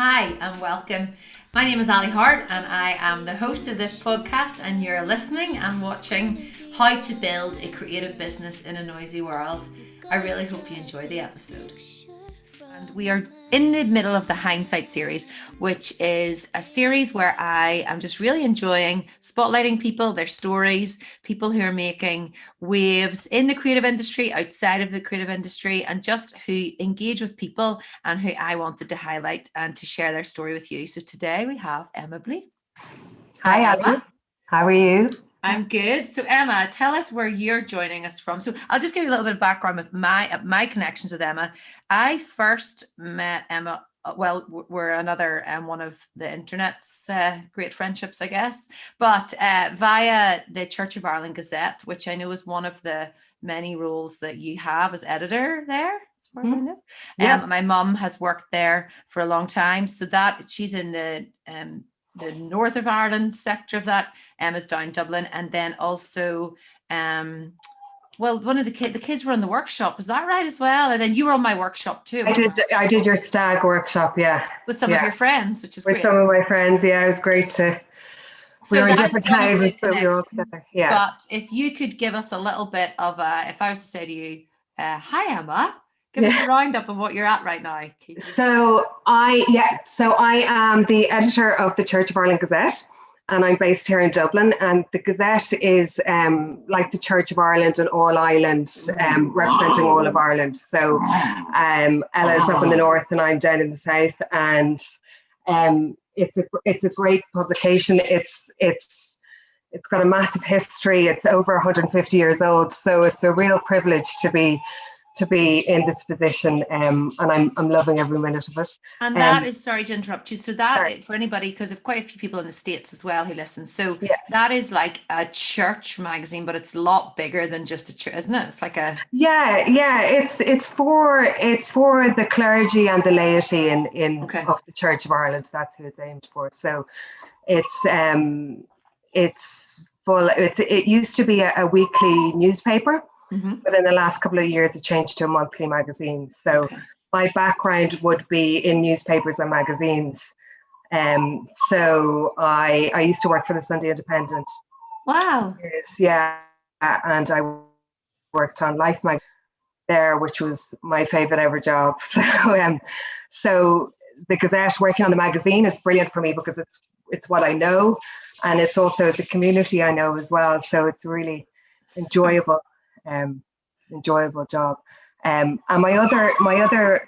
Hi and welcome. My name is Ali Hart and I am the host of this podcast, and you're listening and watching How to Build a Creative Business in a Noisy World. I really hope you enjoy the episode. And we are in the middle of the Hindsight series, which is a series where I am just really enjoying spotlighting people, their stories, people who are making waves in the creative industry, outside of the creative industry, and just who engage with people and who I wanted to highlight and to share their story with you. So today we have Emma Blain. Hi, Emma. How are you? I'm good. So Emma, tell us where you're joining us from. So I'll just give you a little bit of background with my connections with Emma. I first met Emma, well, we're another one of the internet's great friendships, I guess, but via the Church of Ireland Gazette, which I know is one of the many roles that you have as editor there, as far as I know. Yeah. My mum has worked there for a long time, so that she's in the north of Ireland sector of that. Emma's down Dublin, and then also well, one of the kids were on the workshop, was that right as well? And then you were on my workshop too. I did your stag workshop, yeah. With some of your friends, which is with great. Some of my friends, yeah, it was great to we were in different houses, but we were all together. Yeah. But if you could give us a little bit of if I was to say to you, hi Emma, give us a roundup of what you're at right now. So I am the editor of the Church of Ireland Gazette, and I'm based here in Dublin. And the Gazette is like the Church of Ireland and All Ireland, representing all of Ireland. So Ella's up in the north and I'm down in the south, and it's a great publication. It's got a massive history. It's over 150 years old, so it's a real privilege to be in this position, and I'm loving every minute of it. And that is, sorry to interrupt you, so that for anybody, because of quite a few people in the States as well who listen, so that is like a church magazine, but it's a lot bigger than just a church, isn't it? It's like a it's for the clergy and the laity in of the Church of Ireland. That's who it's aimed for. So it's full. It used to be a weekly newspaper. But in the last couple of years, it changed to a monthly magazine. So my background would be in newspapers and magazines. So I used to work for the Sunday Independent. Wow. Yeah, and I worked on Life magazine there, which was my favorite ever job. So the Gazette, working on the magazine, is brilliant for me because it's what I know, and it's also the community I know as well. So it's really enjoyable job. And my other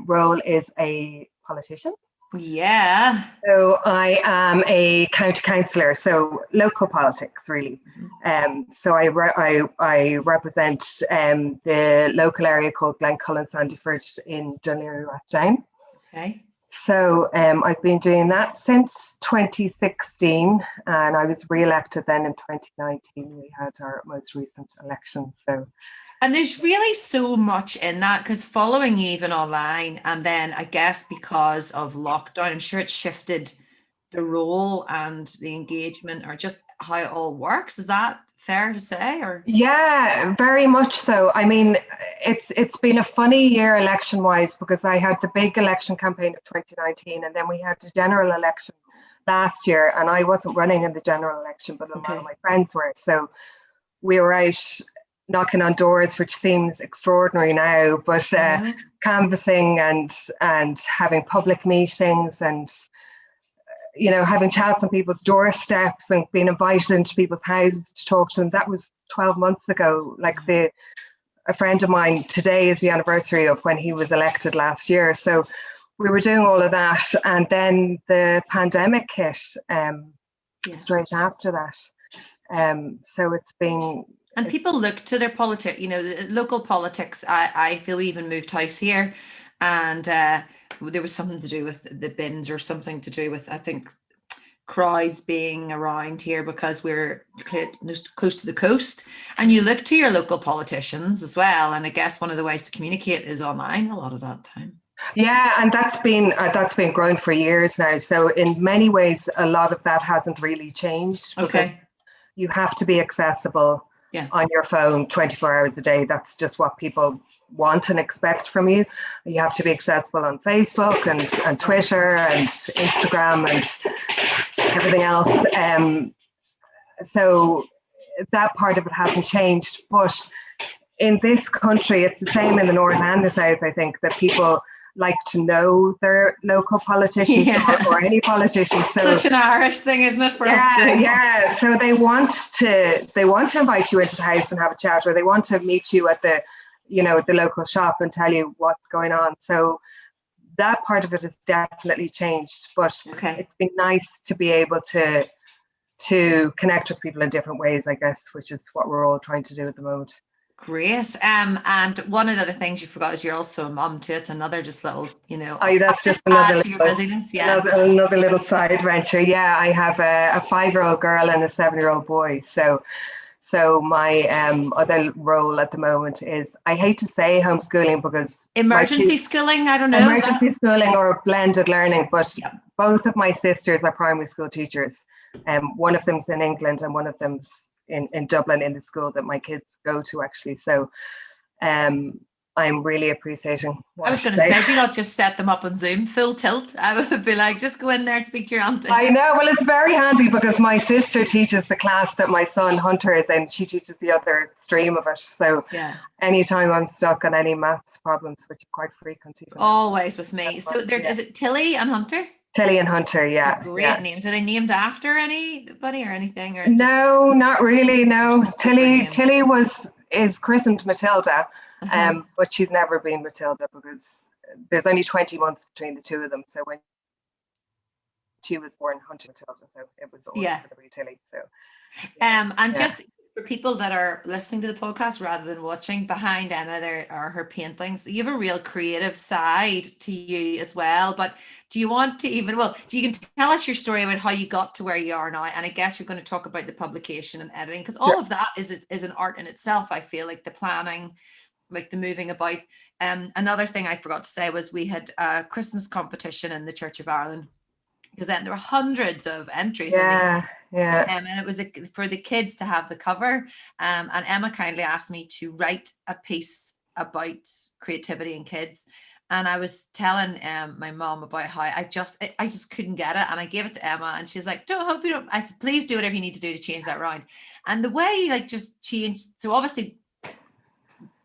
role is a politician. Yeah. So I am a county councillor, so local politics really. So I represent the local area called Glencullen, Sandyford in Dunleary Rathdown. Okay. So I've been doing that since 2016, and I was re-elected then in 2019. We had our most recent election. And there's really so much in that, because following you even online, and then I guess because of lockdown, I'm sure it shifted the role and the engagement, or just how it all works. Is that fair to say? Or yeah, very much so. I mean, it's been a funny year election wise, because I had the big election campaign of 2019, and then we had the general election last year, and I wasn't running in the general election, but a lot of my friends were. So we were out knocking on doors, which seems extraordinary now, but canvassing and having public meetings, and having chats on people's doorsteps and being invited into people's houses to talk to them. That was 12 months ago. Like a friend of mine, today is the anniversary of when he was elected last year. So we were doing all of that, and then the pandemic hit straight after that. So it's been. And people look to their politics, local politics. I feel we even moved house here, and there was something to do with the bins, or something to do with, I think, crowds being around here because we're close to the coast, and you look to your local politicians as well. And I guess one of the ways to communicate is online a lot of that time. Yeah, and that's been growing for years now. So in many ways, a lot of that hasn't really changed. Okay. You have to be accessible on your phone 24 hours a day. That's just what people want and expect from you. You have to be accessible on Facebook and Twitter and Instagram and everything else. So that part of it hasn't changed. But in this country, it's the same in the north and the south, I think, that people like to know their local politicians or any politicians. So such an Irish thing, isn't it, for us to? Yeah. So they want to invite you into the house and have a chat, or they want to meet you at the local shop and tell you what's going on. So that part of it has definitely changed. But it's been nice to be able to connect with people in different ways, I guess, which is what we're all trying to do at the moment. Great. And one of the other things you forgot is you're also a mum too. It's another just little, that's just another to your busyness. Yeah. Another little side venture. Yeah, I have a 5-year-old girl and a 7-year-old boy. So my other role at the moment is, I hate to say homeschooling because emergency schooling, I don't know. Emergency schooling or blended learning, but both of my sisters are primary school teachers. One of them's in England and one of them's in Dublin, in the school that my kids go to, actually. So I'm really appreciating what I was going to say, do you not just set them up on Zoom full tilt? I would be like, just go in there and speak to your auntie. I know. Well, it's very handy because my sister teaches the class that my son Hunter is in. She teaches the other stream of it. So anytime I'm stuck on any maths problems, which are quite frequent. Always with me. So is it Tilly and Hunter? Tilly and Hunter, yeah. Great names. Are they named after anybody or anything? Or no, not really. No, Tilly is christened Matilda, but she's never been Matilda because there's only 20 months between the two of them. So when she was born, Hunter Matilda, so it was always going to be Tilly. So, just for people that are listening to the podcast rather than watching, behind Emma there are her paintings. You have a real creative side to you as well, but do you want to you can tell us your story about how you got to where you are now, and I guess you're going to talk about the publication and editing, because all of that is an art in itself. I feel like the planning, like the moving about. Another thing I forgot to say was we had a Christmas competition in the Church of Ireland, because then there were hundreds of entries. And it was for the kids to have the cover. And Emma kindly asked me to write a piece about creativity in kids. And I was telling my mom about how I just couldn't get it. And I gave it to Emma and she's like, I said, please do whatever you need to do to change that around. And the way just changed. So obviously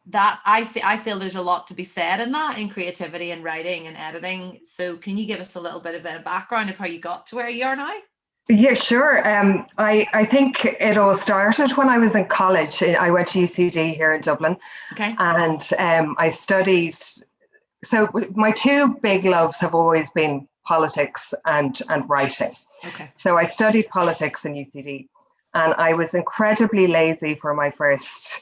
that I feel there's a lot to be said in that, in creativity and writing and editing. So can you give us a little bit of a background of how you got to where you are now? Yeah, sure. I think it all started when I was in college. I went to UCD here in Dublin. Okay. And I studied. So my two big loves have always been politics and writing. Okay. So I studied politics in UCD, and I was incredibly lazy for my first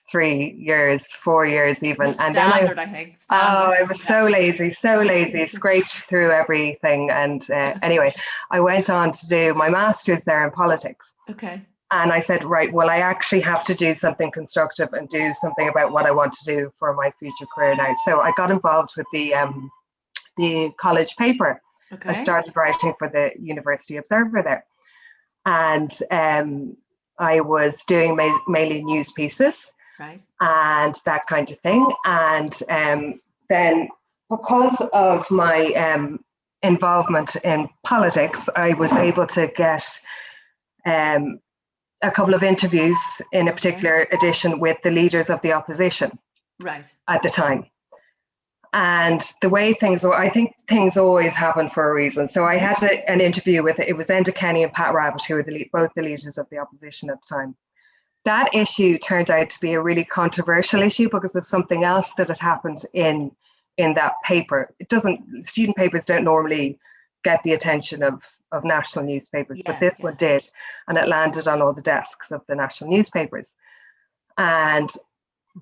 3 years, 4 years even. Standard, I think. Standard. I was so lazy, scraped through everything. And anyway, I went on to do my master's there in politics. Okay. And I said, right, well, I actually have to do something constructive and do something about what I want to do for my future career now. So I got involved with the college paper. Okay. I started writing for the University Observer there. And I was doing mainly news pieces. Right. And that kind of thing. And then because of my involvement in politics, I was able to get a couple of interviews in a particular edition with the leaders of the opposition. Right. At the time. And the way I think things always happen for a reason. So I had an interview with, it was Enda Kenny and Pat Rabbitte, who were both the leaders of the opposition at the time. That issue turned out to be a really controversial issue because of something else that had happened in that paper. Student papers don't normally get the attention of national newspapers, but this one did, and it landed on all the desks of the national newspapers. And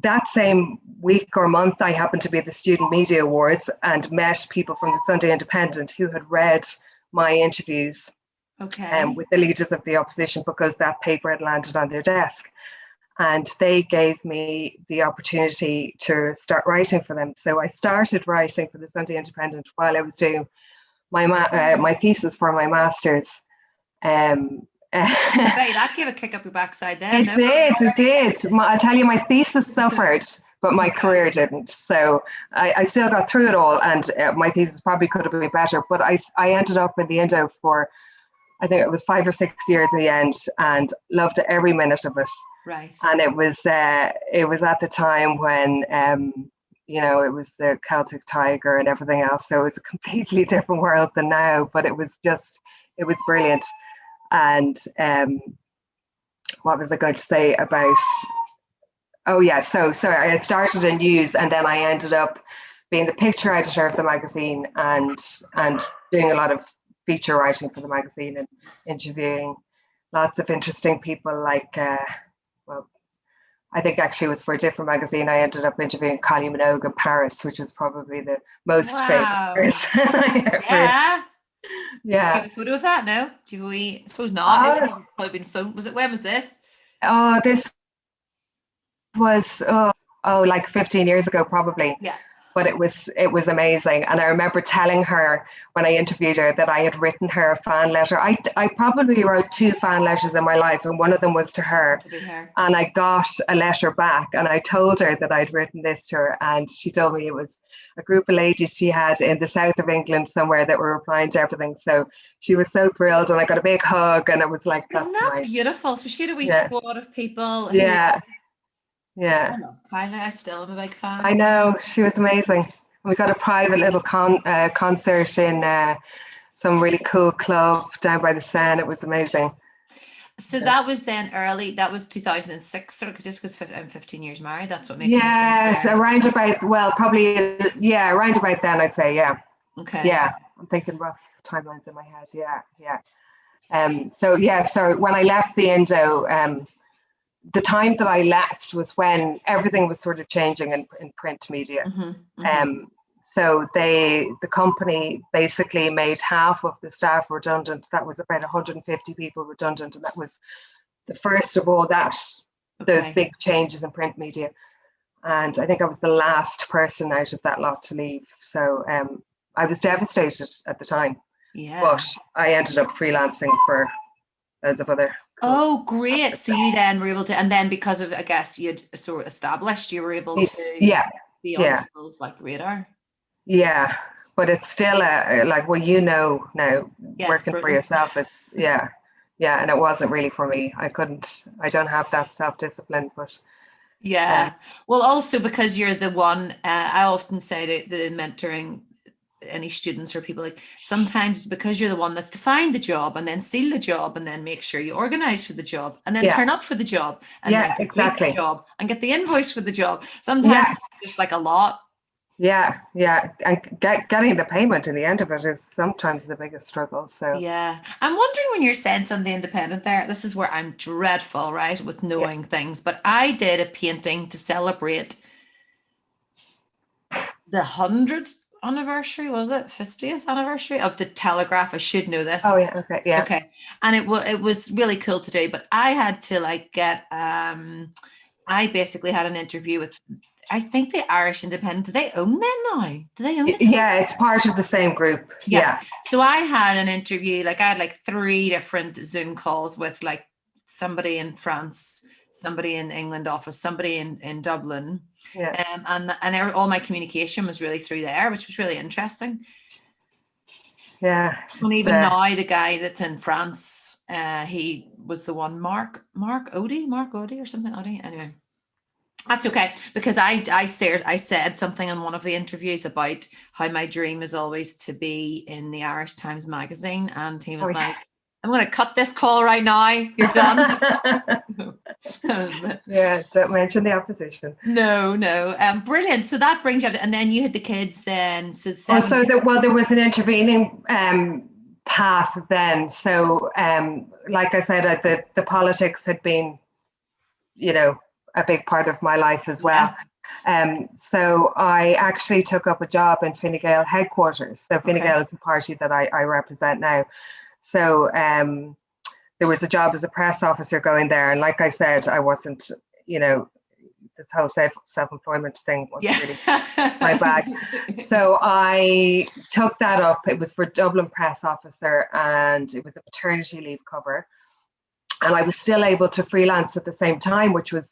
that same week or month, I happened to be at the Student Media Awards and met people from the Sunday Independent who had read my interviews with the leaders of the opposition because that paper had landed on their desk. And they gave me the opportunity to start writing for them. So I started writing for the Sunday Independent while I was doing my thesis for my master's. That gave a kick up your backside then. It did. I tell you, my thesis suffered but my career didn't. So I still got through it all, and my thesis probably could have been better, but I ended up in the Indo for, I think it was 5 or 6 years in the end, and loved every minute of it. Right. And it was at the time when it was the Celtic Tiger and everything else. So it was a completely different world than now, but it was brilliant. And what was I going to say about? Oh yeah, so I started in news, and then I ended up being the picture editor of the magazine, and doing a lot of feature writing for the magazine and interviewing lots of interesting people. Like, I think actually it was for a different magazine. I ended up interviewing Kylie Minogue in Paris, which was probably the most famous person I ever. Yeah. Yeah. Do you have a photo of that? No? I suppose not. It would probably been phone. When was this? Oh, this was like 15 years ago probably. Yeah. But it was amazing, and I remember telling her when I interviewed her that I had written her a fan letter. I probably wrote 2 fan letters in my life, and one of them was to her. And I got a letter back, and I told her that I'd written this to her, and she told me it was a group of ladies she had in the south of England somewhere that were replying to everything. So she was so thrilled, and I got a big hug, and it was like, isn't that beautiful? So she had a wee squad of people. Yeah. I love Kylie. I still am a big fan. I know, she was amazing. We got a private little concert in some really cool club down by the Seine. It was amazing. So that was then early. That was 2006, sort of, just because I'm 15 years married. That's what makes me think. Yes, around about. Well, probably around about then, I'd say. Yeah. Okay. Yeah, I'm thinking rough timelines in my head. Yeah. So when I left the Indo, the time that I left was when everything was sort of changing in print media. So the company basically made half of the staff redundant. That was about 150 people redundant, and that was the first of all those big changes in print media. And I think I was the last person out of that lot to leave. So I was devastated at the time. Yeah. But I ended up freelancing for loads of other. Oh, great. So you then were able to, and then because of, I guess, you'd sort of established, you were able to be on people's radar. Yeah. But it's still now, working for yourself, it's, and it wasn't really for me. I don't have that self-discipline, but. Yeah. Well, also because you're the one, I often say that the mentoring any students or people, like, sometimes because you're the one that's to find the job and then seal the job and then make sure you organize for the job and then turn up for the job and then complete the job and get the invoice for the job. Sometimes it's just like a lot. Yeah. And getting the payment in the end of it is sometimes the biggest struggle. So yeah. I'm wondering, when you're saying something independent there, this is where I'm dreadful, right, with knowing things, but I did a painting to celebrate the 100th anniversary, was it 50th anniversary of the Telegraph? I should know this. Oh yeah, okay. And it was really cool to do, but I had to get I basically had an interview with, I think, the Irish Independent. Do they own them now? Do they own it? Yeah, it's part of the same group. Yeah. So I had an interview, I had 3 different Zoom calls with somebody in France, somebody in England office, somebody in Dublin. Yeah. And all my communication was really through there, which was really interesting. Yeah. And even now, the guy that's in France, he was the one, Mark Odie or something. Odie. Anyway, that's okay, because I said something in one of the interviews about how my dream is always to be in the Irish Times magazine, and he was like, I'm going to cut this call right now. You're done. Yeah, don't mention the opposition. No. Brilliant. So that brings you up, and then you had the kids then. So there was an intervening path then. So like I said, the politics had been, a big part of my life as well. So I actually took up a job in Fine Gael headquarters. So Fine Gael is the party that I represent now. So there was a job as a press officer going there. And like I said, I wasn't, this whole self-employment thing wasn't really my bag. So I took that up. It was for Dublin press officer, and it was a paternity leave cover. And I was still able to freelance at the same time, which was,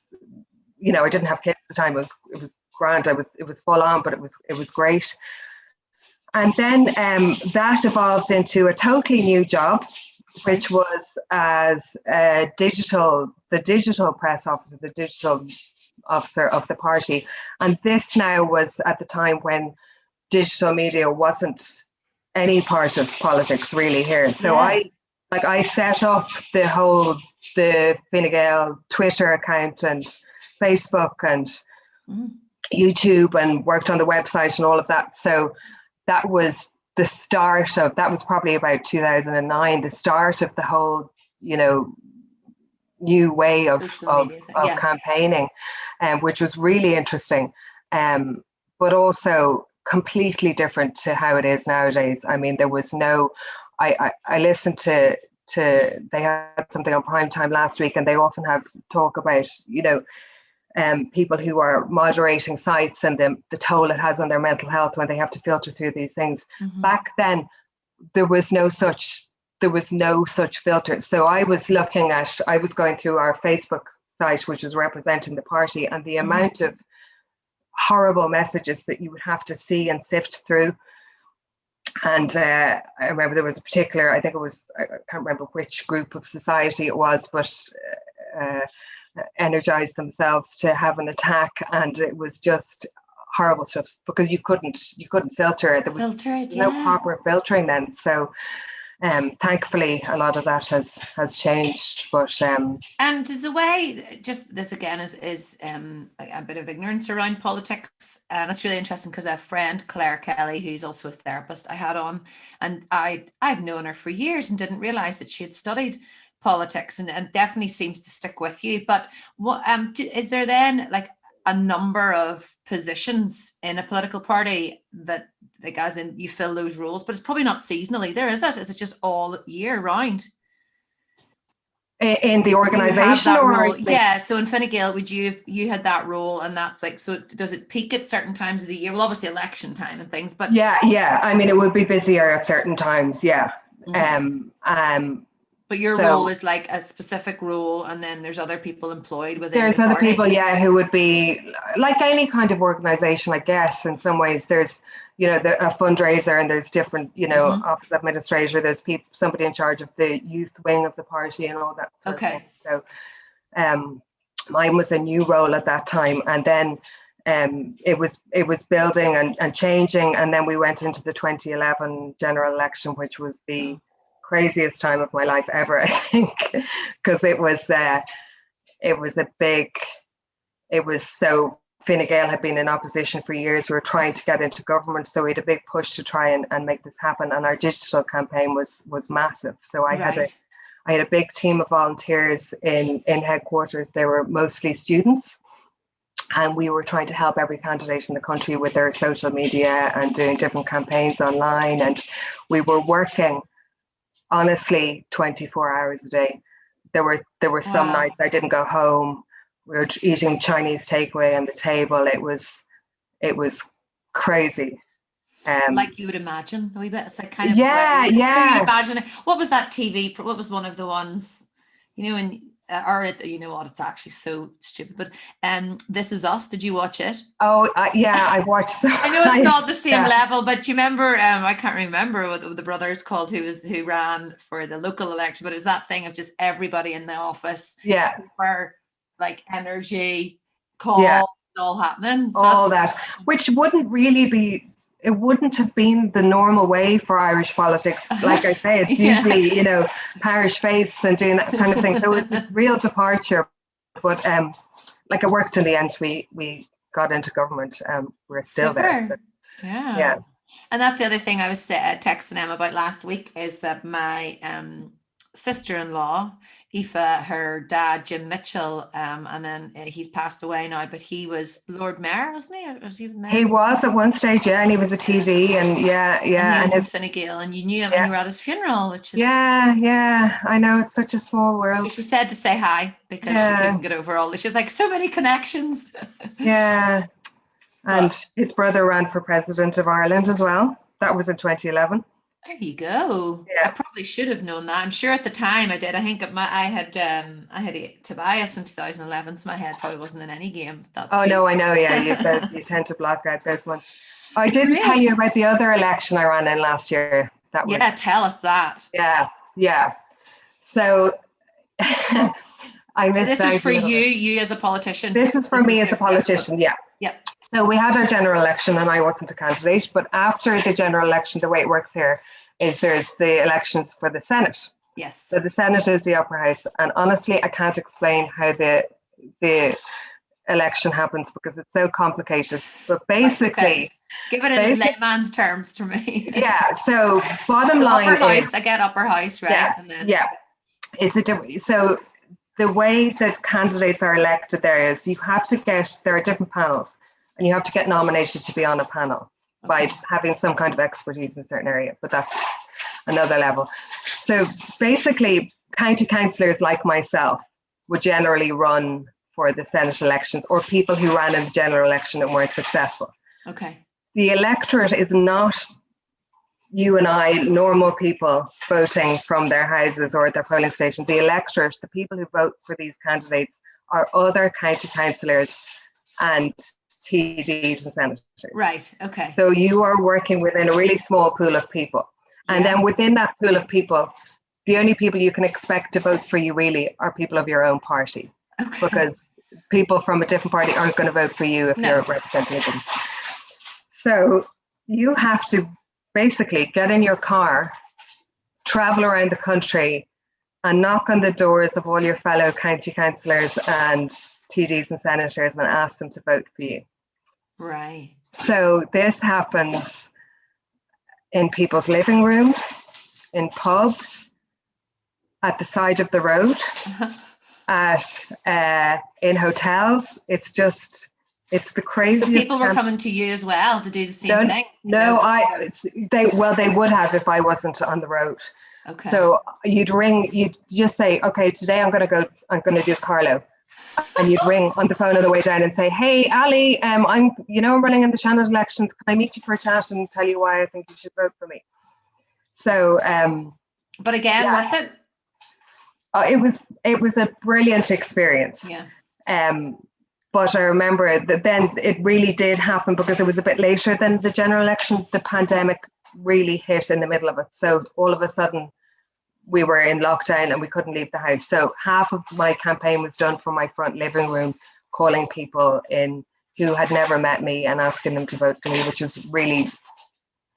I didn't have kids at the time. It was grand. It was full on, but it was great. And then that evolved into a totally new job, which was as the digital press officer, the digital officer of the party. And this now was at the time when digital media wasn't any part of politics really here. So I set up the Fine Gael Twitter account and Facebook and YouTube, and worked on the website and all of that. So that was the start of, that was probably about 2009, the start of the whole, new way of campaigning, which was really interesting, but also completely different to how it is nowadays. I mean, there was no, I listened to they had something on prime time last week, and they often have talk about, people who are moderating sites and the toll it has on their mental health when they have to filter through these things. Back then, there was no such filter. So I was going through our Facebook site, which was representing the party, and the amount of horrible messages that you would have to see and sift through. And I remember there was a particular, I can't remember which group of society it was, but energized themselves to have an attack, and it was just horrible stuff because you couldn't filter it. There was no proper filtering then. So thankfully a lot of that has changed, but and is the way, just this again is a bit of ignorance around politics, and it's really interesting because a friend, Claire Kelly, who's also a therapist, I had on, and I've known her for years and didn't realize that she had studied politics, and definitely seems to stick with you. But what is there then like a number of positions in a political party that, like, as in you fill those roles, but it's probably not seasonal either, is it? Is it just all year round? In the organisation, or so in Fine Gael, would you had that role, and that's like, so does it peak at certain times of the year? Well, obviously election time and things, but yeah. I mean, it would be busier at certain times, yeah. But your role is like a specific role, and then there's other people employed within. There's other people, who would be like any kind of organisation, I guess. In some ways, there's a fundraiser, and there's different office administrator. There's somebody in charge of the youth wing of the party and all that sort of thing. So, mine was a new role at that time, and then it was building and changing, and then we went into the 2011 general election, which was the craziest time of my life ever, I think, because it was so Fine Gael had been in opposition for years. We were trying to get into government, so we had a big push to try and make this happen, and our digital campaign was massive. So I had a big team of volunteers in headquarters. They were mostly students, and we were trying to help every candidate in the country with their social media and doing different campaigns online, and we were working honestly 24 hours a day. There were some nights I didn't go home. We were eating Chinese takeaway on the table. It was crazy. Like you would imagine a wee bit. It's like kind of imagine. What was that TV? What was one of the ones? You know what? It's actually so stupid. But This Is Us. Did you watch it? Oh yeah, I watched that. I know it's not the same level, but you remember? I can't remember what the brother's called who ran for the local election. But it was that thing of just everybody in the office. Yeah. For like energy, call, all happening. So all that, which wouldn't really be. It wouldn't have been the normal way for Irish politics. Like I say, it's usually, parish faiths and doing that kind of thing. So it was a real departure. But it worked in the end. We got into government. We're still there. So, yeah. And that's the other thing I was texting Em about last week, is that my sister-in-law, Aoife, her dad, Jim Mitchell, and then he's passed away now, but he was Lord Mayor, wasn't he? Or was he mayor? He was at one stage, and he was a TD, and And he was in Fine Gael, and you knew him when you were at his funeral, which is... Yeah, I know, it's such a small world. So she said to say hi, because she couldn't get over all this. She's like, so many connections. Yeah, and his brother ran for President of Ireland as well. That was in 2011. There you go. I Yeah. probably should have known that. I'm sure at the time I did. I think I had Tobias in 2011, so my head probably wasn't in any game at that Oh stage. no, I know. Yeah, you tend to block out those ones. I didn't tell Great. you about the other election I ran in last year. That was, Yeah, tell us that. yeah, yeah. So I So missed this was out a for little bit. you as a politician. This is for This is me as a different. Yeah, cool. politician. Yeah. Yep. So we had our general election, and I wasn't a candidate. But after the general election, the way it works here is there's the elections for the Senate. Yes. So the Senate is the upper house, and honestly, I can't explain how the election happens because it's so complicated. But Right, basically, okay. Give it in layman's terms to me. yeah. So bottom So line upper house, is, I get upper house, right? yeah, And then yeah. It's a so the way that candidates are elected there is you have to there are different panels, and you have to get nominated to be on a panel by okay. having some kind of expertise in a certain area. But that's another level. So basically, county councillors like myself would generally run for the Senate elections, or people who ran in the general election and weren't successful. Okay. The electorate is not you and I, normal people voting from their houses or at their polling station. The electorate, the people who vote for these candidates, are other county councillors and TDs and senators. Right. Okay. So you are working within a really small pool of people. And then within that pool of people, the only people you can expect to vote for you really are people of your own party. Okay. Because people from a different party aren't going to vote for you if you're representing them. So you have to basically get in your car, travel around the country, and knock on the doors of all your fellow county councillors and TDs and senators and ask them to vote for you. Right. So this happens in people's living rooms, in pubs, at the side of the road, in hotels. It's the craziest. So people were coming to you as well to do the same thing? No, they would have if I wasn't on the road. Okay. So you'd just say, okay, today I'm going to do Carlo. And you'd ring on the phone on the way down and say, hey, Ali, I'm running in the Shannon elections. Can I meet you for a chat and tell you why I think you should vote for me? So, but again, worth it? It was a brilliant experience. Yeah. But I remember that then it really did happen because it was a bit later than the general election. The pandemic really hit in the middle of it. So all of a sudden we were in lockdown and we couldn't leave the house. So half of my campaign was done from my front living room, calling people in who had never met me and asking them to vote for me, which was really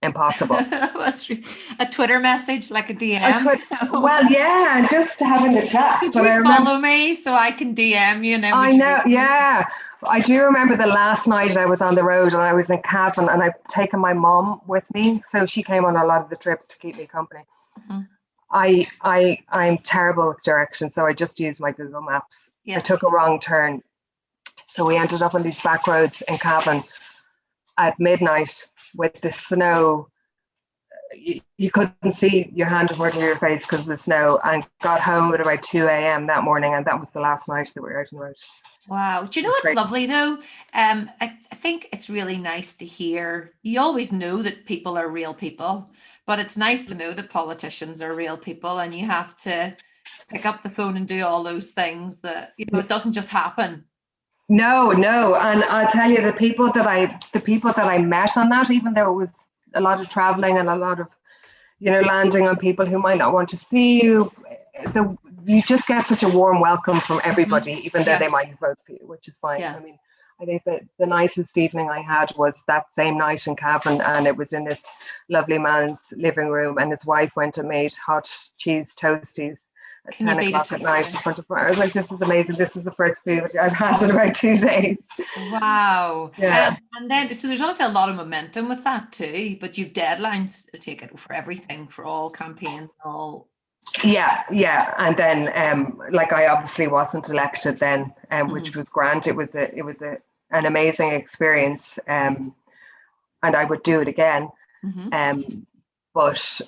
impossible. A Twitter message, like a DM? Well, yeah, just having a chat. Could you follow me so I can DM you? And then I know, yeah. I do remember the last night I was on the road and I was in Cavan and I'd taken my mom with me. So she came on a lot of the trips to keep me company. Mm-hmm. I'm terrible with directions, so I just used my Google Maps. Yeah. I took a wrong turn. So we ended up on these back roads in Cavan at midnight with the snow. You couldn't see your hand in front of your face because of the snow, and got home at about 2 a.m. that morning, and that was the last night that we were out on the road. Wow. Do you know what's lovely though? I think it's really nice to hear. You always know that people are real people, but it's nice to know that politicians are real people, and you have to pick up the phone and do all those things that, it doesn't just happen. No. And I'll tell you, the people that I met on that, even though it was a lot of traveling and a lot of, landing on people who might not want to see you, you just get such a warm welcome from everybody, even though they might vote for you, which is fine. Yeah. I mean, I think that the nicest evening I had was that same night in Cavan, and it was in this lovely man's living room, and his wife went and made hot cheese toasties at 10 o'clock at night in front of her. I was like, this is amazing. This is the first food I've had in about 2 days. Wow. Yeah. And then, so there's obviously a lot of momentum with that too, but you've deadlines to take it for everything, for all campaigns, all. Yeah. And then, I obviously wasn't elected then, which was grand. It was an amazing experience, and I would do it again. Mm-hmm. But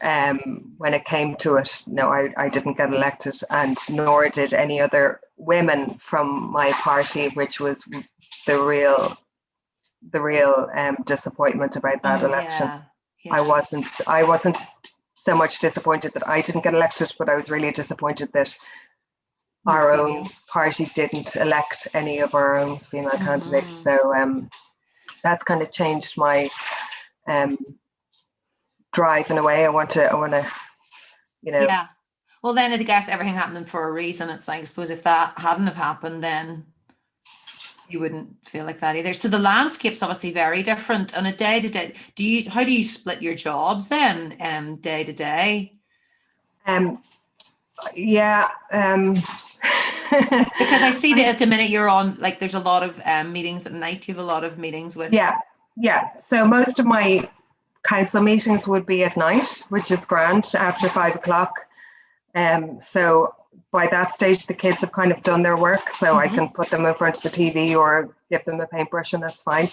when it came to it, no, I didn't get elected, and nor did any other women from my party, which was the real disappointment about that election. Yeah. I wasn't so much disappointed that I didn't get elected, but I was really disappointed that our own party didn't elect any of our own female candidates. So that's kind of changed my drive in a way. I want to, you know. Yeah. Well, then I guess everything happening for a reason. It's like, I suppose if that hadn't have happened, then you wouldn't feel like that either. So the landscape's obviously very different. On a day to day, how do you split your jobs then, day to day? Yeah. Because I see that at the minute you're on, like, there's a lot of meetings at night. You have a lot of meetings with. Yeah. So most of my council meetings would be at night, which is grand, after 5 o'clock. So by that stage, the kids have kind of done their work, so I can put them in front of the TV or give them a paintbrush, and that's fine.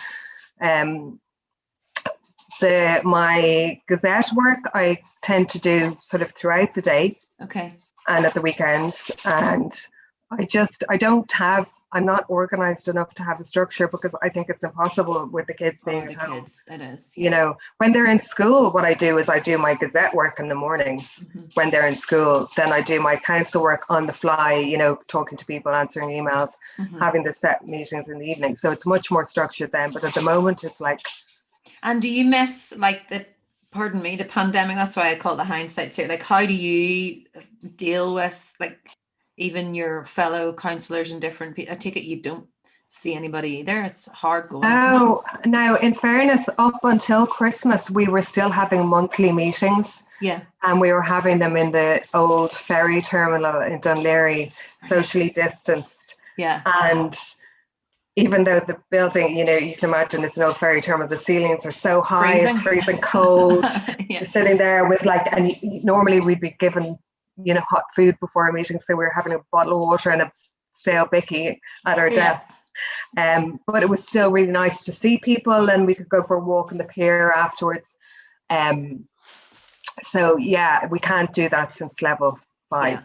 My Gazette work I tend to do sort of throughout the day. Okay. And at the weekends, and I'm not organized enough to have a structure, because I think it's impossible with the kids being at home. It is. You know, when they're in school, what I do is I do my Gazette work in the mornings when they're in school. Then I do my council work on the fly, you know, talking to people, answering emails, having the set meetings in the evening. So it's much more structured then. But at the moment, it's like. And do you miss, like, the pandemic? That's why I call it the hindsight series. Like, how do you deal with, like, even your fellow councillors and different people? I take it you don't see anybody either. It's hard going. No, in fairness, up until Christmas, we were still having monthly meetings. Yeah. And we were having them in the old ferry terminal in Dunleary, socially distanced. Yeah. And even though the building, you know, you can imagine it's an old ferry terminal, the ceilings are so high, it's freezing cold. You're sitting there with, like, and normally we'd be given, you know, hot food before a meeting, so we were having a bottle of water and a stale bicky at our desk. But it was still really nice to see people, and we could go for a walk in the pier afterwards. So yeah, we can't do that since level 5,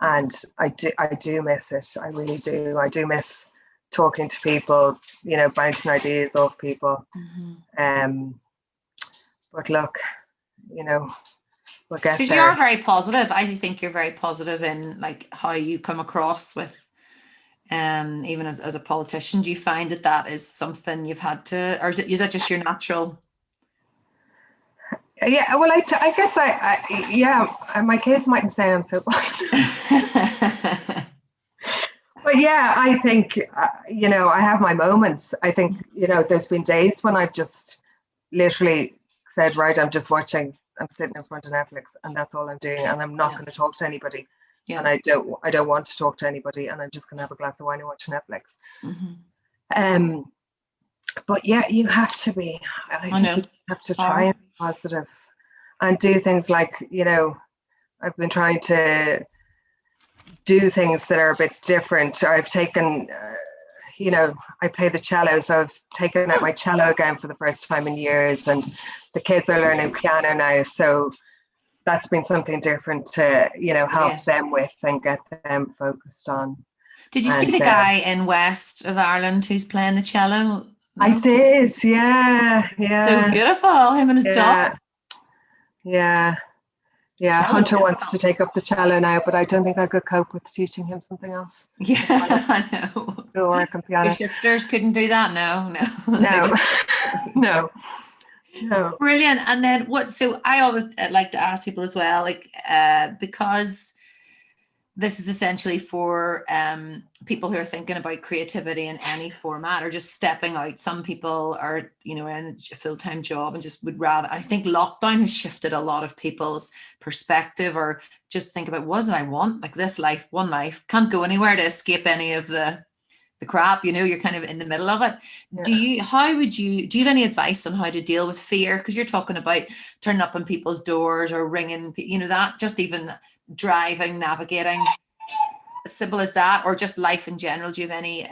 and I do miss it. I really do. I do miss talking to people, you know, bouncing ideas off people. But look, you know, we'll get there. Because you're very positive. I think you're very positive in, like, how you come across with, even as a politician. Do you find that is something you've had to, or is that just your natural? Yeah, well, I guess my kids mightn't say I'm so positive. But yeah, I think, you know, I have my moments. I think, you know, there's been days when I've just literally said, right, I'm sitting in front of Netflix and that's all I'm doing, and I'm not going to talk to anybody. And I don't want to talk to anybody, and I'm just going to have a glass of wine and watch Netflix. But yeah, you have to be. I think you have to try and be positive and do things like, you know, I've been trying to do things that are a bit different. I've taken, you know, I play the cello, so I've taken out my cello again for the first time in years, and the kids are learning piano now, so that's been something different to, you know, help them with and get them focused on. Did you see the guy in west of Ireland who's playing the cello? No? I did, yeah. So beautiful, him and his dog. Yeah, Hunter wants to take up the cello now, but I don't think I could cope with teaching him something else. Yeah, I know. Or and piano. Your sisters couldn't do that? No. Brilliant. And then so I always like to ask people as well, like, because this is essentially for people who are thinking about creativity in any format or just stepping out. Some people are, you know, in a full-time job and just would rather, I think lockdown has shifted a lot of people's perspective, or just think about, what do I want? Like, this life, one life, can't go anywhere to escape any of the crap, you know, you're kind of in the middle of it. Do you have any advice on how to deal with fear? Because you're talking about turning up on people's doors or ringing, you know, that, just even driving, navigating, as simple as that, or just life in general. Do you have any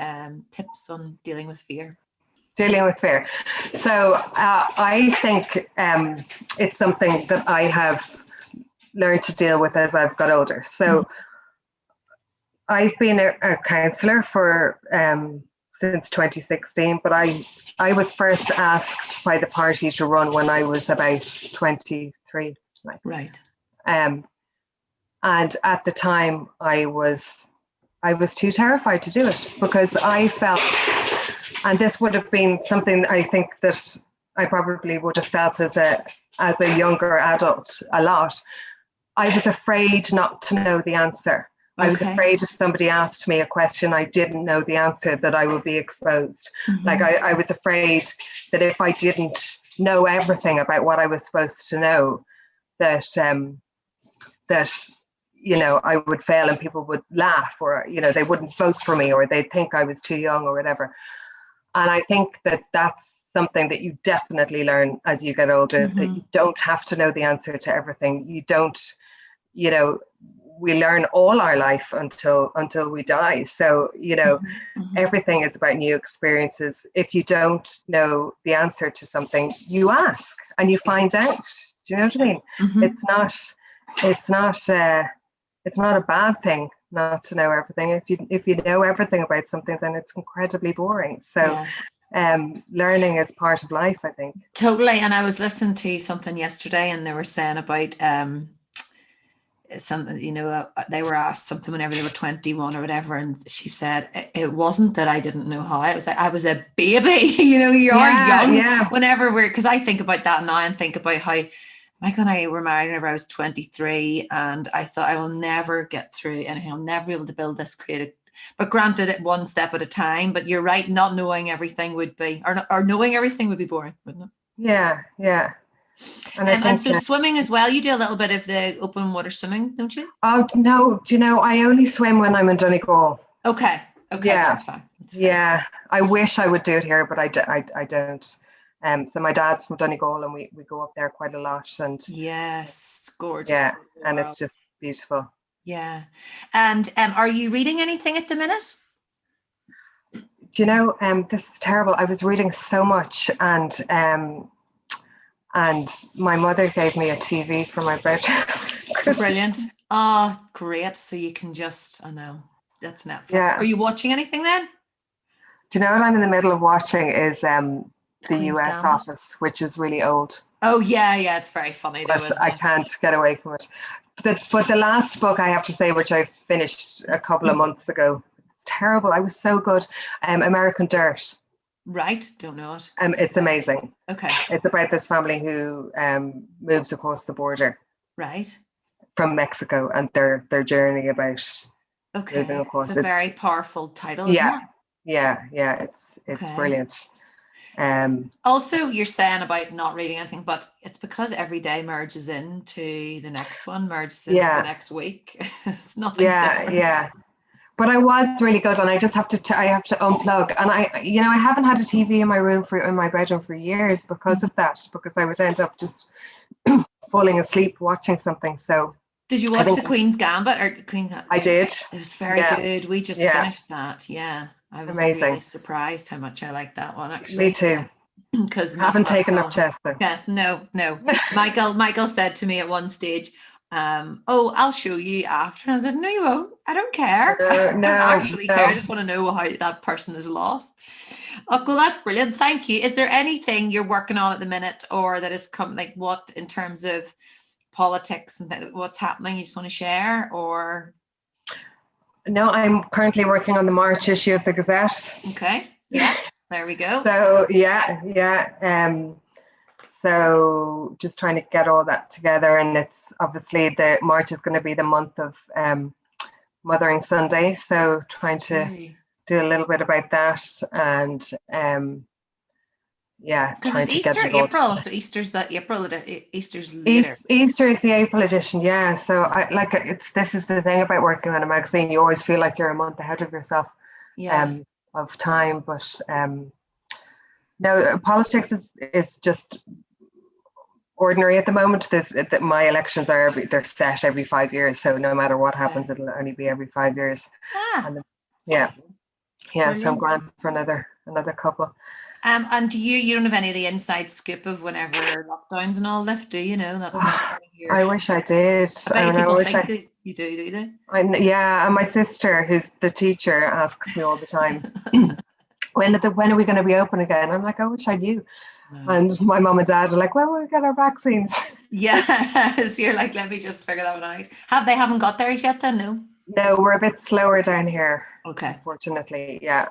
tips on dealing with fear? So I think it's something that I have learned to deal with as I've got older. So I've been a councillor for since 2016, but I was first asked by the party to run when I was about 23. Like, right. And at the time, I was too terrified to do it, because I felt, and this would have been something I think that I probably would have felt as a younger adult a lot. I was afraid not to know the answer. I was afraid if somebody asked me a question I didn't know the answer, that I would be exposed. Like, I was afraid that if I didn't know everything about what I was supposed to know, that I would fail and people would laugh, or they wouldn't vote for me, or they'd think I was too young or whatever. And I think that that's something that you definitely learn as you get older, that you don't have to know the answer to everything. You don't, we learn all our life until we die. So, everything is about new experiences. If you don't know the answer to something, you ask and you find out. Do you know what I mean? It's not a bad thing not to know everything. If you know everything about something, then it's incredibly boring. So learning is part of life, I think. Totally. And I was listening to something yesterday, and they were saying about something, they were asked something whenever they were 21 or whatever, and she said it wasn't that I didn't know how. It was like I was a baby. You are young whenever because I think about that now, and think about how Michael and I were married whenever I was 23, and I thought I will never get through anything. I'll never be able to build this creative. But granted, it one step at a time. But you're right, not knowing everything would be, or knowing everything would be boring, wouldn't it? Yeah. And so swimming as well. You do a little bit of the open water swimming, don't you? Oh no, do you know, I only swim when I'm in Donegal. Okay, yeah. That's fine. Yeah, I wish I would do it here, but I don't. So my dad's from Donegal, and we go up there quite a lot. And yes, it's gorgeous. Yeah, and it's just beautiful. Yeah. And are you reading anything at the minute? Do you know, this is terrible. I was reading so much, and my mother gave me a TV for my bedroom. Brilliant. Oh, great. So you can just, I know, that's Netflix. Yeah. Are you watching anything then? Do you know what I'm in the middle of watching is the Queen's US Gambit. Office, which is really old. Oh yeah, it's very funny though, But I can't get away from it. But the last book, I have to say, which I finished a couple of months ago, it's terrible. I was so good. American Dirt. Right, don't know it. It's amazing. Okay. It's about this family who moves across the border. Right. From Mexico, and their journey about moving across. It's a very powerful title, isn't it? Yeah. It's brilliant. Also, you're saying about not reading anything, but it's because every day merges into the next one, merges into the next week. It's nothing different. Yeah. But I was really good, and I just have to unplug. And I haven't had a TV in my bedroom for years because of that, because I would end up just falling asleep watching something. So did you watch the Queen's Gambit or Queen? I did. It was very good. We just finished that. Yeah. I was really surprised how much I liked that one, actually. Me too. Because haven't taken up chess though. Yes, no. Michael said to me at one stage, I'll show you after. And I said, no, you won't. I don't care. No, I don't actually care. I just want to know how that person is lost. Oh, well, that's brilliant. Thank you. Is there anything you're working on at the minute, or that is like what in terms of politics and what's happening you just want to share, or? No, I'm currently working on the March issue of the Gazette. Okay. Yeah. There we go. So so just trying to get all that together, and it's obviously the March is going to be the month of Mothering Sunday, so trying to do a little bit about that, and because it's Easter April, so Easter's later. Easter is the April edition, so this is the thing about working on a magazine, you always feel like you're a month ahead of yourself of time, but no, politics is just ordinary at the moment. My elections they're set every 5 years, so no matter what happens, it'll only be every 5 years. Brilliant. So I'm going for another couple. And do you don't have any of the inside scoop of whenever lockdowns and all lift, do you know? That's not I wish I did. I think that you do they? And my sister, who's the teacher, asks me all the time, when are we going to be open again? I'm like, I wish I knew. No. And my mum and dad are like, well, we'll get our vaccines. Yeah, so you're like, let me just figure that one out. They haven't got theirs yet then, no? No, we're a bit slower down here. Okay. Unfortunately, yeah.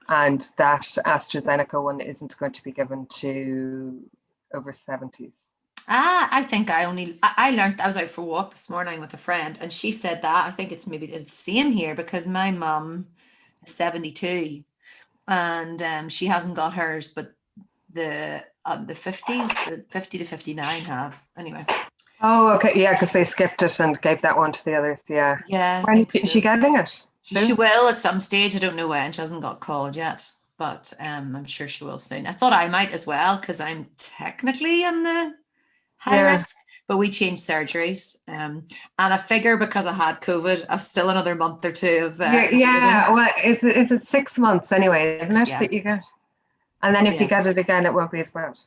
And that AstraZeneca one isn't going to be given to over 70s. I think I learned, I was out for a walk this morning with a friend and she said that. I think it's the same here because my mum is 72 and she hasn't got hers, but the 50s, the 50 to 59 have. Anyway. Oh, okay. Yeah, because they skipped it and gave that one to the others. Yeah. Yeah, I When think is she getting it? She will at some stage. I don't know when. She hasn't got called yet, but I'm sure she will soon. I thought I might as well because I'm technically in the high risk, but we changed surgeries. And I figure because I had COVID, I've still another month or two of. Well, is it 6 months anyway, isn't it, that you get? And then if you get it again, it won't be as bad.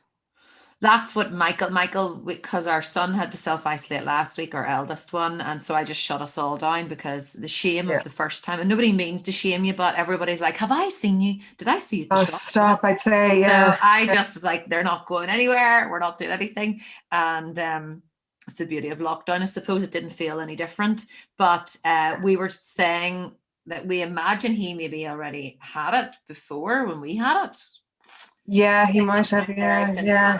That's what Michael, because our son had to self-isolate last week, our eldest one, and so I just shut us all down because the shame of the first time, and nobody means to shame you, but everybody's like, have I seen you? Did I see you? Oh, stop, I'd say, yeah. So I just was like, they're not going anywhere, we're not doing anything. And it's the beauty of lockdown. I suppose it didn't feel any different, but we were saying that we imagine he maybe already had it before when we had it. Yeah, he might have, yeah.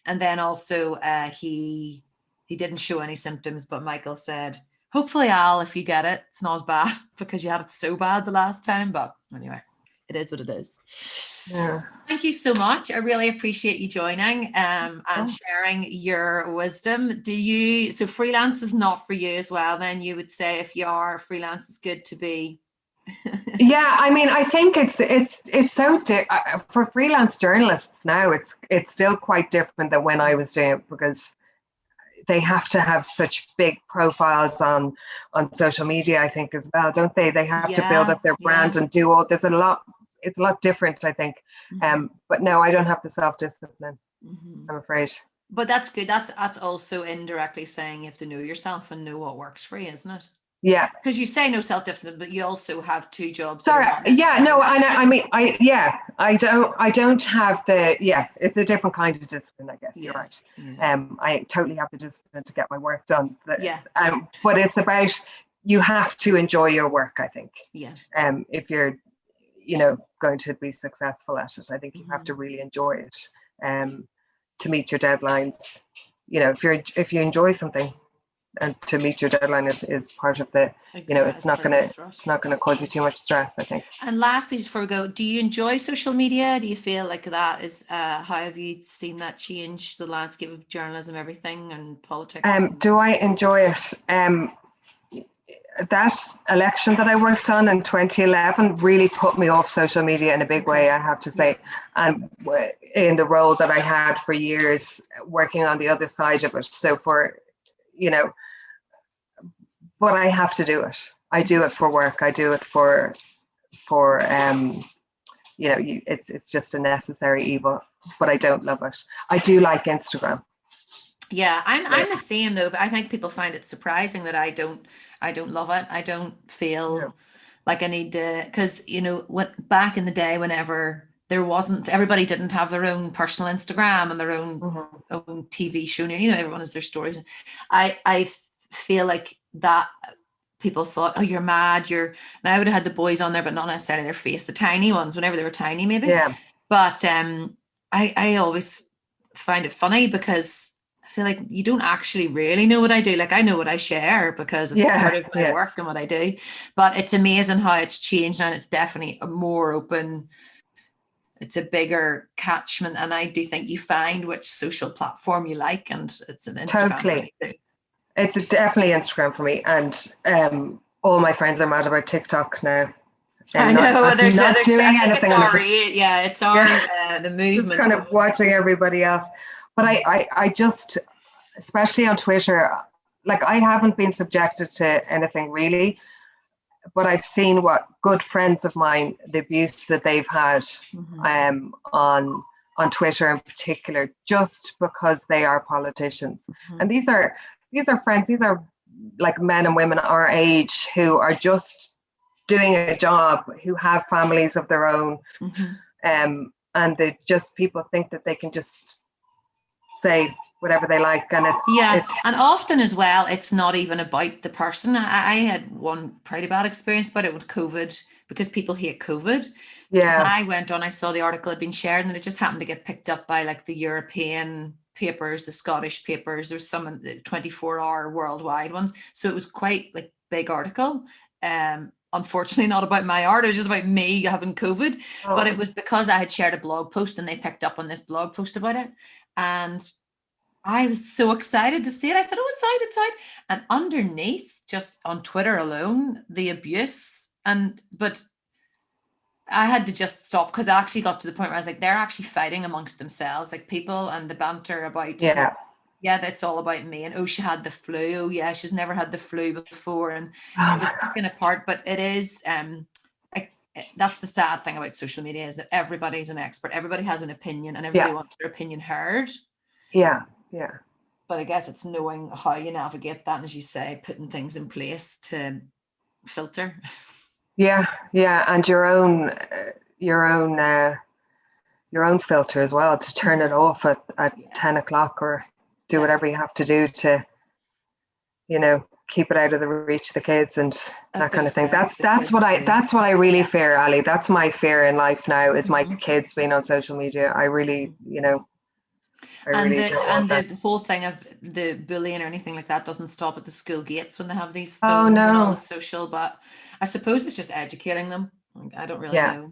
And then also he didn't show any symptoms, but Michael said, hopefully Al, if you get it, it's not as bad because you had it so bad the last time. But anyway, it is what it is. Yeah. Thank you so much. I really appreciate you joining and sharing your wisdom. So freelance is not for you as well, then you would say if you are freelance, it's good to be. Yeah, I mean, I think it's so for freelance journalists now. It's still quite different than when I was doing it because they have to have such big profiles on social media. I think as well, don't they? They have to build up their brand and do all. It's a lot different, I think. But no, I don't have the self-discipline. I'm afraid. But that's good. That's also indirectly saying you have to know yourself and know what works for you, isn't it? Yeah, because you say no self-discipline, but you also have two jobs. Sorry, yeah, no, I mean, I don't have the, it's a different kind of discipline, I guess. You're right. I totally have the discipline to get my work done. But it's about, you have to enjoy your work, I think. Yeah. If you're, going to be successful at it, I think you have to really enjoy it. To meet your deadlines, if you enjoy something. And to meet your deadline is part of the, it's not going to cause you too much stress, I think. And lastly, before we go, do you enjoy social media? Do you feel like that is, how have you seen that change the landscape of journalism, everything, and politics? Do I enjoy it? That election that I worked on in 2011 really put me off social media in a big way, I have to say. And in the role that I had for years, working on the other side of it. So but I have to do it. I do it for work. I do it for it's just a necessary evil, but I don't love it. I do like Instagram. Yeah, I'm the same though, but I think people find it surprising that I don't love it. I don't feel like I need to, because what back in the day, whenever everybody didn't have their own personal Instagram and their own own TV show, everyone has their stories. I feel like that people thought, oh, you're mad, and I would have had the boys on there, but not necessarily their face, the tiny ones, whenever they were tiny, maybe. Yeah. But I always find it funny because I feel like you don't actually really know what I do. Like I know what I share because it's part of my work and what I do. But it's amazing how it's changed and it's definitely a more open. It's a bigger catchment, and I do think you find which social platform you like, and it's an Instagram. Totally. It's definitely Instagram for me, and all my friends are mad about TikTok now. I know there's doing anything. It's our the movement. Just kind of watching everybody else, but I just, especially on Twitter, like I haven't been subjected to anything really, but I've seen what good friends of mine, the abuse that they've had on Twitter in particular, just because they are politicians, and these are friends, these are like men and women our age who are just doing a job, who have families of their own, and people think that they can just say whatever they like, and and often as well, it's not even about the person. I had one pretty bad experience about it with COVID, because people hate COVID. Yeah. And I went on, I saw the article had been shared, and it just happened to get picked up by like the European papers, the Scottish papers. There's some of the 24-hour worldwide ones. So it was quite like big article. Unfortunately not about my art, it was just about me having COVID. But it was because I had shared a blog post, and they picked up on this blog post about it. And I was so excited to see it. I said, oh, it's out. And underneath, just on Twitter alone, the abuse. But I had to just stop, because I actually got to the point where I was like, they're actually fighting amongst themselves, like people, and the banter about, that's all about me. And, oh, she had the flu. Oh, yeah, she's never had the flu before. And it was picking apart. But it is, that's the sad thing about social media, is that everybody's an expert. Everybody has an opinion, and everybody wants their opinion heard. Yeah. But I guess it's knowing how you navigate that, and, as you say, putting things in place to filter. Yeah, and your own filter as well, to turn it off at 10 o'clock, or do whatever you have to do to, keep it out of the reach of the kids and that kind of thing. That's what I really fear, Ali. That's my fear in life now, is my kids being on social media. I really, the whole thing of the bullying or anything like that doesn't stop at the school gates when they have these phones and all the social. But I suppose it's just educating them. I don't really know.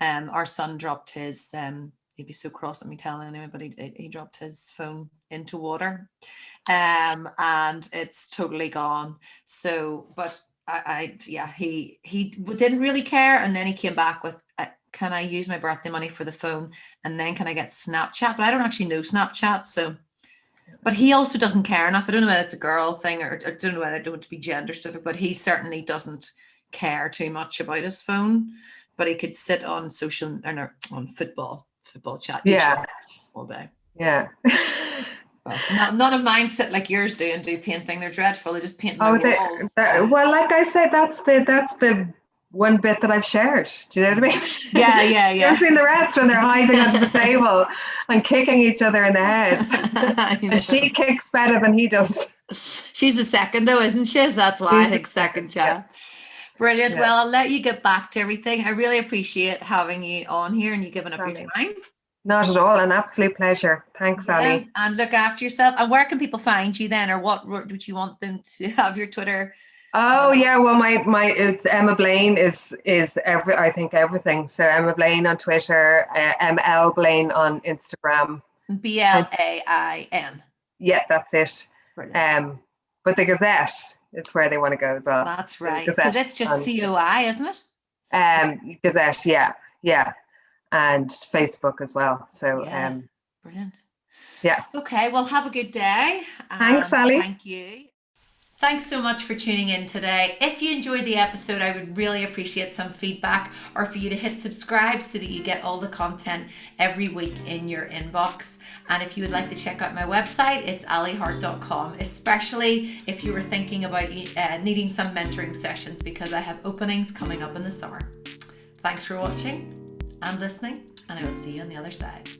Our son dropped his. He'd be so cross at me telling him, but he dropped his phone into water, and it's totally gone. So, but he didn't really care, and then he came back with, can I use my birthday money for the phone, and then can I get Snapchat? But I don't actually know Snapchat, so. But he also doesn't care enough. I don't know whether it's a girl thing, or I don't know whether I don't want to be gender specific, but he certainly doesn't care too much about his phone. But he could sit on on football chat all day. Yeah. But none of mine sit like yours do and do painting. They're dreadful. They just paint my walls. Well, like I said, that's the one bit that I've shared. Do you know what I mean? Yeah. You've seen the rest when they're hiding under the table and kicking each other in the head. And she kicks better than he does. She's the second though, isn't she? So that's why I think second chat. Yeah. Brilliant. Yeah. Well, I'll let you get back to everything. I really appreciate having you on here and you giving up your time. Not at all. An absolute pleasure. Thanks, Ali. And look after yourself. And where can people find you then, or what would you want them to have your Twitter? Oh yeah, well my it's Emma Blain is I think everything. So Emma Blain on Twitter, ML Blain on Instagram. BLAIN. Yeah, that's it. Brilliant. But the Gazette is where they want to go as well. That's right. Because it's just COI, isn't it? Gazette, yeah. And Facebook as well. So brilliant. Yeah. Okay, well have a good day. Thanks, Ali. Thank you. Thanks so much for tuning in today. If you enjoyed the episode, I would really appreciate some feedback, or for you to hit subscribe so that you get all the content every week in your inbox. And if you would like to check out my website, it's alihart.com, especially if you were thinking about needing some mentoring sessions, because I have openings coming up in the summer. Thanks for watching and listening, and I will see you on the other side.